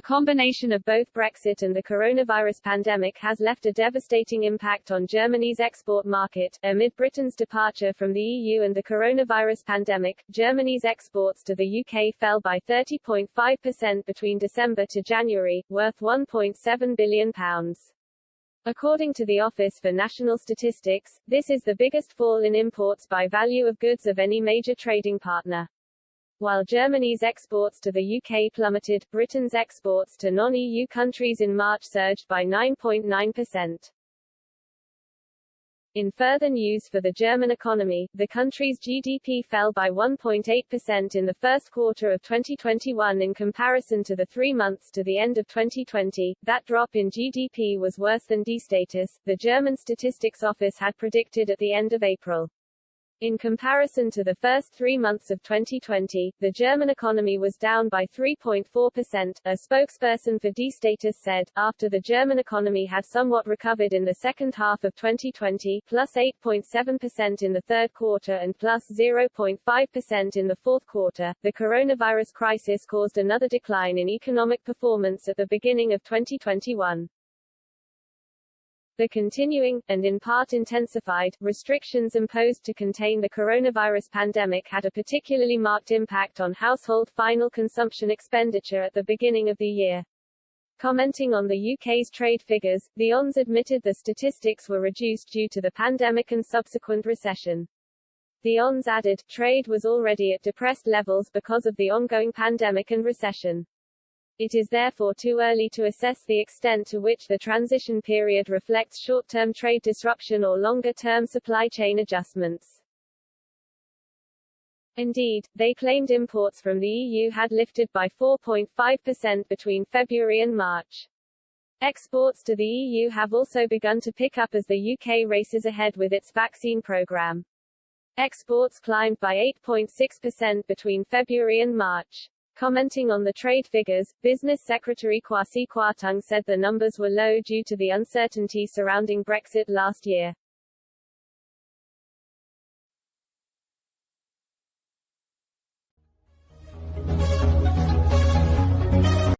A combination of both Brexit and the coronavirus pandemic has left a devastating impact on Germany's export market. Amid Britain's departure from the EU and the coronavirus pandemic, Germany's exports to the UK fell by 30.5% between December to January, worth £1.7 billion. According to the Office for National Statistics, this is the biggest fall in imports by value of goods of any major trading partner. While Germany's exports to the UK plummeted, Britain's exports to non-EU countries in March surged by 9.9%. In further news for the German economy, the country's GDP fell by 1.8% in the first quarter of 2021 in comparison to the 3 months to the end of 2020. That drop in GDP was worse than D-status, the German Statistics Office had predicted at the end of April. In comparison to the first 3 months of 2020, the German economy was down by 3.4%, a spokesperson for D-status said, after the German economy had somewhat recovered in the second half of 2020, plus 8.7% in the third quarter and plus 0.5% in the fourth quarter. The coronavirus crisis caused another decline in economic performance at the beginning of 2021. The continuing, and in part intensified, restrictions imposed to contain the coronavirus pandemic had a particularly marked impact on household final consumption expenditure at the beginning of the year. Commenting on the UK's trade figures, the ONS admitted the statistics were reduced due to the pandemic and subsequent recession. The ONS added, trade was already at depressed levels because of the ongoing pandemic and recession. It is therefore too early to assess the extent to which the transition period reflects short-term trade disruption or longer-term supply chain adjustments. Indeed, they claimed imports from the EU had lifted by 4.5% between February and March. Exports to the EU have also begun to pick up as the UK races ahead with its vaccine program. Exports climbed by 8.6% between February and March. Commenting on the trade figures, Business Secretary Kwasi Kwarteng said the numbers were low due to the uncertainty surrounding Brexit last year.